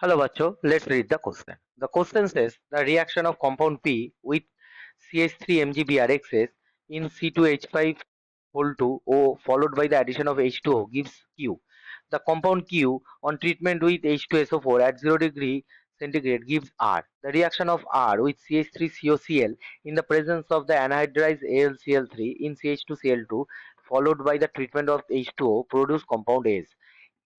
Hello, Bacho. Let's read the question. The question says the reaction of compound P with CH3 MgBrXs in C2H5 whole 2 O followed by the addition of H2O gives Q. The compound Q on treatment with H2SO4 at 0 degree centigrade gives R. The reaction of R with CH3COCl in the presence of the anhydrized AlCl3 in CH2Cl2 followed by the treatment of H2O produce compound S,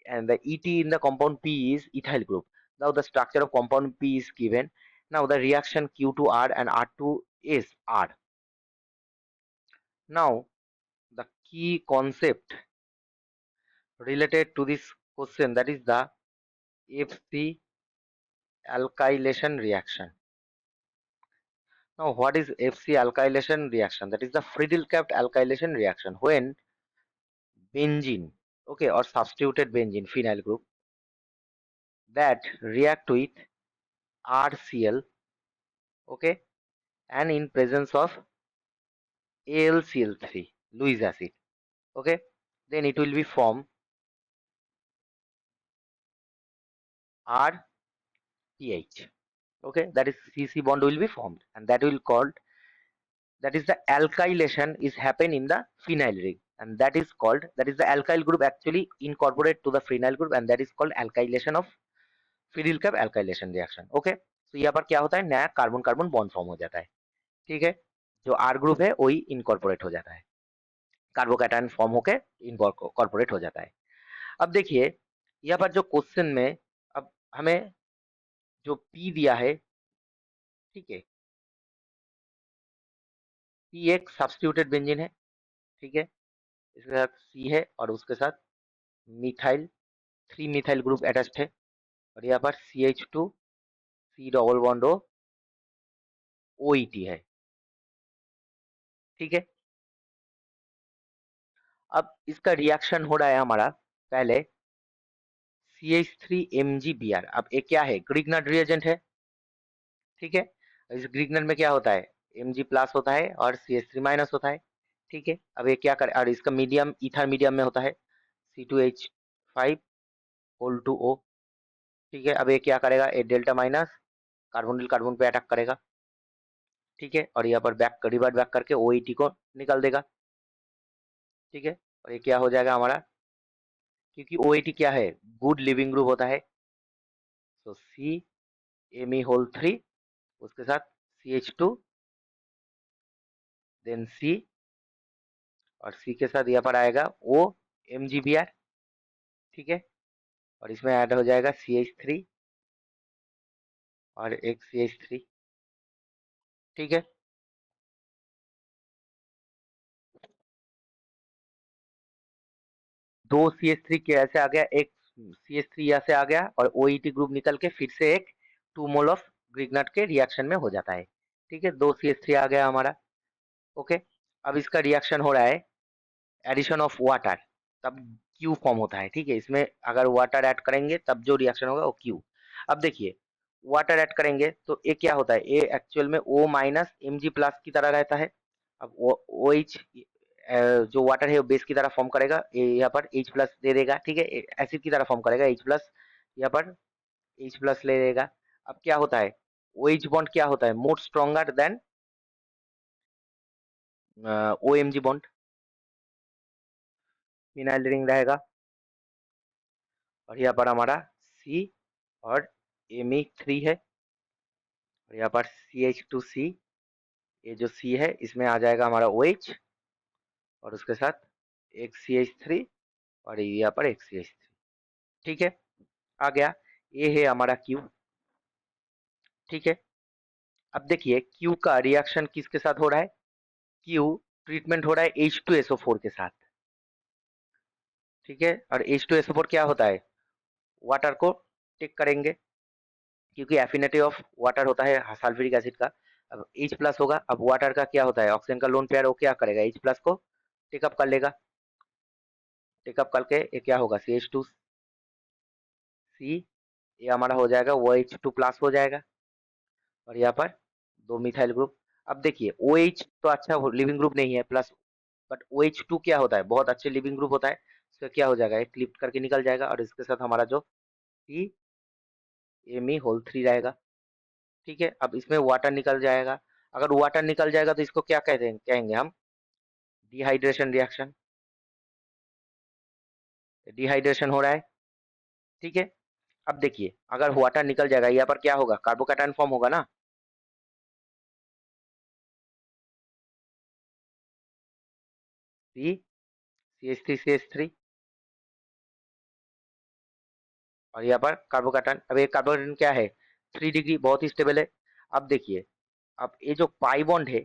and the Et in the compound P is ethyl group. Now the structure of compound P is given. Now the reaction Q to R and R to S R. Now the key concept related to this question, that is the FC alkylation reaction. Now what is FC alkylation reaction? That is the Friedel-Crafts alkylation reaction when benzene, okay, or substituted benzene phenyl group that react with RCl, okay, and in presence of AlCl3 Lewis acid, okay, then it will be form RTH, okay, that is CC bond will be formed, and that will called, that is the alkylation is happen in the phenyl ring, and that is called, that is the alkyl group actually incorporate to the phenyl group, and that is called alkylation of Friedel-Crafts alkylation reaction, okay. तो यहाँ पर क्या होता है, नया carbon carbon bond form हो जाता है, ठीक है, जो आर ग्रुप है वही इनकॉर्पोरेट हो जाता है, कार्बोकैटायन फॉर्म होके इनकॉर्पोरेट हो जाता है। अब देखिए यहाँ पर जो क्वेश्चन में अब हमें जो पी दिया है, ठीक है, पी एक सब्स्टिट्यूटेड बेंजीन है, ठीक है, इसके साथ सी है और उसके साथ मिथाइल 3 मिथाइल ग्रुप अटैच्ड है, और यहाँ पर CH2 C double bond O OET है, ठीक है। अब इसका रिएक्शन हो रहा है हमारा पहले CH3 MgBr। अब ये क्या है, ग्रिग्नार्ड रिएजेंट है, ठीक है। इस ग्रिग्नर में क्या होता है, Mg प्लस होता है और CH3 माइनस होता है, ठीक है। अब ये क्या करे, और इसका मीडियम ईथर मीडियम में होता है C2H5 होल 2O, ठीक है। अब ये क्या करेगा, ये डेल्टा माइनस कार्बोनिल कार्बन पे अटैक करेगा, ठीक है, और यहाँ पर बैक रिवर्ट बैक करके OET को निकाल देगा, ठीक है। और ये क्या हो जाएगा हमारा, क्योंकि OET क्या है, गुड लिविंग ग्रुप होता है, तो CMe होल 3 उसके साथ CH2 देन C, और C के साथ यहाँ पर आएगा O MgBr, ठीक है, और इसमें ऐड हो जाएगा CH3 और एक CH3, ठीक है। दो CH3 कैसे आ गया, एक CH3 यहाँ से आ गया और OET ग्रुप निकल के फिर से एक 2 मोल ऑफ ग्रिग्नार्ड के रिएक्शन में हो जाता है, ठीक है। दो CH3 आ गया हमारा, ओके। अब इसका रिएक्शन हो रहा है एडिशन ऑफ वाटर, तब क्यू फॉर्म होता है, ठीक है। इसमें अगर वाटर ऐड करेंगे तब जो रिएक्शन होगा वो क्यू। अब देखिए वाटर ऐड करेंगे तो ये क्या होता है, ये एक्चुअल में O माइनस Mg प्लस की तरह रहता है। अब ओ एच जो वाटर है वो बेस की तरह फॉर्म करेगा, ये यहाँ पर H प्लस दे देगा, ठीक है, एसिड की तरह फॉर्म करेगा H प्लस, यहाँ पर H प्लस ले लेगा। अब क्या होता है, OH बॉन्ड क्या होता है, more stronger than OMG bond, phenyl ring रहेगा, और यहाँ पर हमारा C और Me3 है, और यहाँ पर CH2C, ये जो C है इसमें आ जाएगा हमारा OH, और उसके साथ एक CH3 और यहाँ पर एक CH3, ठीक है, आ गया। ये है हमारा Q, ठीक है। अब देखिए Q का रिएक्शन किसके साथ हो रहा है, Q ट्रीटमेंट हो रहा है H2SO4 के साथ, ठीक है, और H2SO4 क्या होता है, वाटर को टेक करेंगे, क्योंकि एफिनिटी ऑफ वाटर होता है सल्फ्यूरिक एसिड का। अब H प्लस होगा, अब वाटर का क्या होता है, ऑक्सीजन का लोन पेयर, वो क्या करेगा, H प्लस को टेकअप कर लेगा, टेकअप करके ये क्या होगा CH2C, ये हमारा हो जाएगा वो OH2 प्लस हो जाएगा, और यहाँ पर दो मिथाइल ग्रुप। अब देखिए OH तो अच्छा लिविंग ग्रुप नहीं है प्लस, बट OH2 क्या होता है, बहुत अच्छे लिविंग ग्रुप होता है, इसका क्या हो जाएगा, एक क्लिप करके निकल जाएगा, और इसके साथ हमारा जो C Me3 रहेगा। ठीक है, अब इसमें वाटर निकल जाएगा। अगर वाटर निकल जाएगा तो इसको क्या कहते हैं, कहेंगे हम डिहाइड्रेशन रिएक्शन। डिहाइड्रेशन हो रहा है। ठीक है, अब देखिए अगर वाटर निकल जाएगा यहाँ पर क्या होगा, कार्बोकैटायन फॉर्म होगा ना। CH3CH3 और यहाँ पर कार्बोकैटायन। अब ये कार्बोकैटायन क्या है, 3 डिग्री, बहुत ही स्टेबल है। अब देखिए, अब ये जो पाई बॉन्ड है,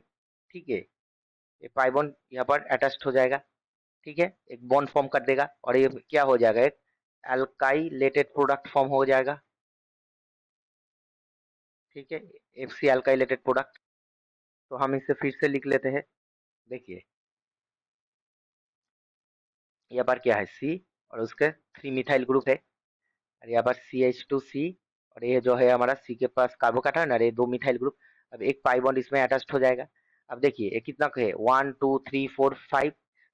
ठीक है, ये पाई बॉन्ड यहाँ पर अटैच्ड हो जाएगा। ठीक है, एक बॉन्ड फॉर्म कर देगा और ये क्या हो जाएगा, एक अल्काइलेटेड प्रोडक्ट फॉर्म हो जाएगा। ठीक है, FC अल्काइलेटेड प्रोडक्ट। तो हम इसे फिर से लिख लेते हैं। देखिए यहाँ पर क्या है, C और उसके 3 मिथाइल ग्रुप है, और यहाँ पर CH2C, और ये जो है हमारा C के पास कार्बोकैटायन और ये 2 मिथाइल ग्रुप। अब एक पाई बॉन्ड इसमें अटैच्ड हो जाएगा। अब देखिए ये कितना है, 1 2 3 4 5,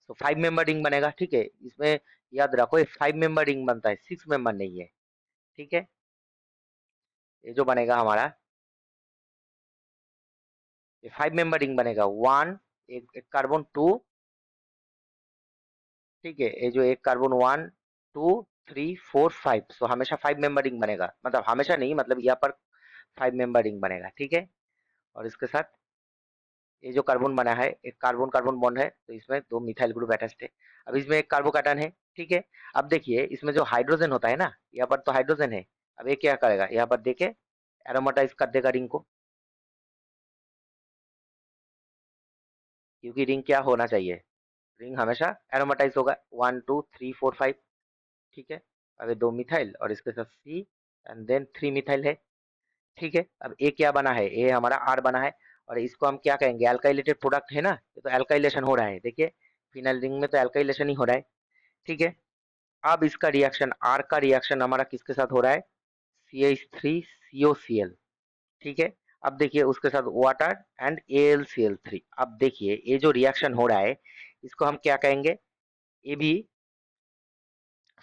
तो 5 मेंबर रिंग बनेगा। ठीक है, इसमें याद रखो ये 5 मेंबर रिंग बनता है, 6 मेंबर नहीं है। ठीक है, ये जो बनेगा हमारा, ये 5 मेंबर रिंग बनेगा। वन, एक कार्बन टू, ठीक है, ये जो एक कार्बन 1 2 3 4 5, तो हमेशा 5 मेंबर रिंग बनेगा, मतलब हमेशा नहीं, मतलब यहाँ पर 5 मेंबर रिंग बनेगा। ठीक है, और इसके साथ ये जो कार्बन बना है, एक कार्बन कार्बन बॉन्ड है, तो इसमें 2 मिथाइल ग्रुप अटैच्ड है। अब इसमें एक कार्बोकैटायन है। ठीक है, अब देखिए इसमें जो हाइड्रोजन होता है ना, यहाँ पर तो हाइड्रोजन है। अब ये क्या करेगा, यहाँ पर देखे एरोमेटाइज कर देगा रिंग को, क्योंकि रिंग क्या होना चाहिए, रिंग हमेशा एरोमेटाइज होगा। 1 2 3 4 5। ठीक है, अब ये 2 मिथाइल और इसके साथ C एंड देन 3 मिथाइल है। ठीक है, अब ये क्या बना है, ये हमारा R बना है, और इसको हम क्या कहेंगे, अल्काइलेटेड प्रोडक्ट है ना, ये तो अल्काइलेशन हो रहा है। देखिए फिनाइल रिंग में तो अल्काइलेशन ही हो रहा है। ठीक है, अब इसका रिएक्शन, R का रिएक्शन हमारा किसके साथ हो रहा है, CH3COCl। ठीक है, अब देखिए उसके साथ वाटर एंड AlCl3। अब देखिए ये जो रिएक्शन हो रहा है, इसको हम क्या कहेंगे, ये भी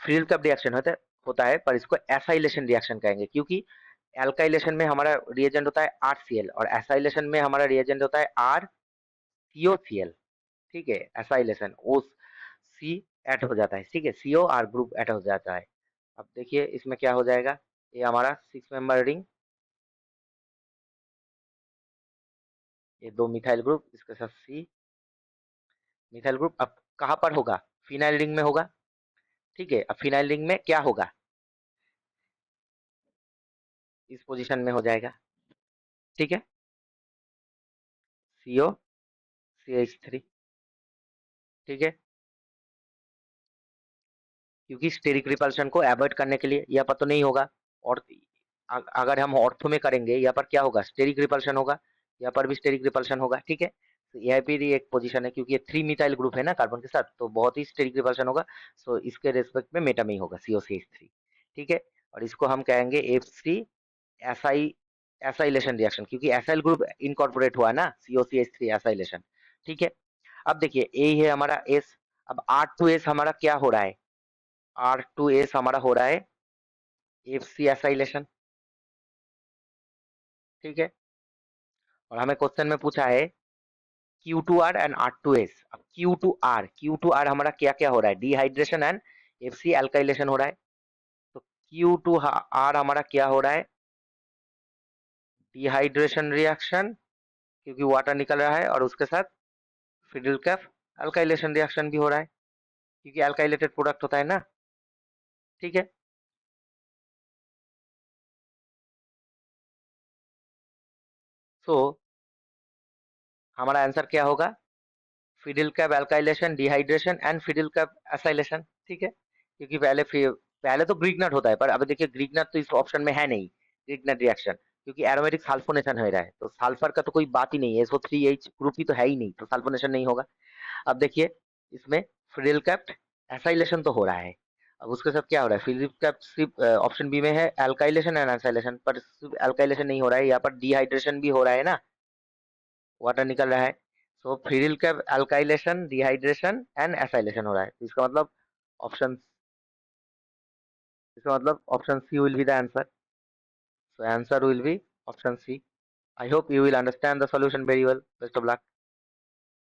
फ्रील कप रिएक्शन होता है, पर इसको एसाइलेशन रिएक्शन कहेंगे, क्योंकि एल्काइलेशन में हमारा रिएजेंट होता है RCl और एसाइलेशन में हमारा रिएजेंट होता है RCOCl। ठीक है, एसाइलेशन O C ऐड हो जाता है। ठीक है, COR ग्रुप ऐड हो जाता है। अब देखिए इसमें क्या हो जाएगा, ये हमारा 6 मेंबर रिंग, ये 2 मिथाइल ग्रुप, इसके साथ C मिथाइल ग्रुप। अब कहाँ पर होगा, फिनाइल रिंग में होगा। ठीक है, अब फिनाइल रिंग में क्या होगा, इस पोजीशन में हो जाएगा। ठीक है, COCH3। ठीक है, क्योंकि स्टेरिक रिपल्शन को अवॉइड करने के लिए, यहाँ पर तो नहीं होगा। और अगर हम ऑर्थो में करेंगे, यहाँ पर क्या होगा, स्टेरिक रिपल्शन होगा, यहाँ पर भी स्टेरिक रिपल्शन होगा। ठीक है, तो यह भी एक पोजीशन है, क्योंकि ये 3 मिथाइल ग्रुप है ना कार्बन के साथ, तो बहुत ही स्टेरिक रिपल्शन होगा। सो इसके रेस्पेक्ट में मेटा में ही होगा, COCH3। ठीक है, और इसको हम कहेंगे FC एसाई एसाइलेशन रिएक्शन, क्योंकि एसाइल ग्रुप इनकॉर्पोरेट हुआ है ना, COCH3 एसाइलेशन। ठीक है, अब देखिए ए है हमारा S। अब R2S हमारा क्या हो रहा है, R2S हमारा हो रहा है FC एसाइलेशन। ठीक है, और हमें क्वेश्चन में पूछा है Q2R एंड R2S। अब Q2R हमारा क्या क्या हो रहा है, डिहाइड्रेशन एंड FC अल्काइलेशन हो रहा है। तो Q2R हमारा क्या हो रहा है, डिहाइड्रेशन रिएक्शन, क्योंकि वाटर निकल रहा है, और उसके साथ फिडिल कैप अल्काइलेशन रिएक्शन भी हो रहा है, क्योंकि अल्काइलेटेड प्रोडक्ट होता है ना। ठीक है, सो हमारा आंसर क्या होगा, fiddle cap alkylation, dehydration and fiddle cap acylation. ठीक है, क्योंकि पहले तो ग्रीगनट होता है, पर अब देखिए ग्रीगनट तो इस ऑप्शन में है नहीं, ग्रीगनट रिएक्शन, क्योंकि एरोमेटिक सल्फोनेशन हो रहा है, तो सल्फर का तो कोई बात ही नहीं है, SO3H ग्रुप ही तो है ही नहीं, तो सल्फोनेशन नहीं होगा। अब देखिए इसमें फिडिल कैप एसाइलेशन तो हो रहा है। अब उसके साथ क्या हो रहा है, फिडिल कैप सिर्फ ऑप्शन बी में है अल्काइलेशन एंड एसाइलेशन, पर सिर्फ अल्काइलेशन नहीं हो रहा है, यहाँ पर डिहाइड्रेशन भी हो रहा है ना, वाटर निकल रहा है। सो फिरिल का अल्काइलेशन, डिहाइड्रेशन एंड एसाइलेशन हो रहा है, तो ऑप्शन इसका मतलब option C will be the answer. So answer will be option C. I hope you will understand the solution very well. Best of luck.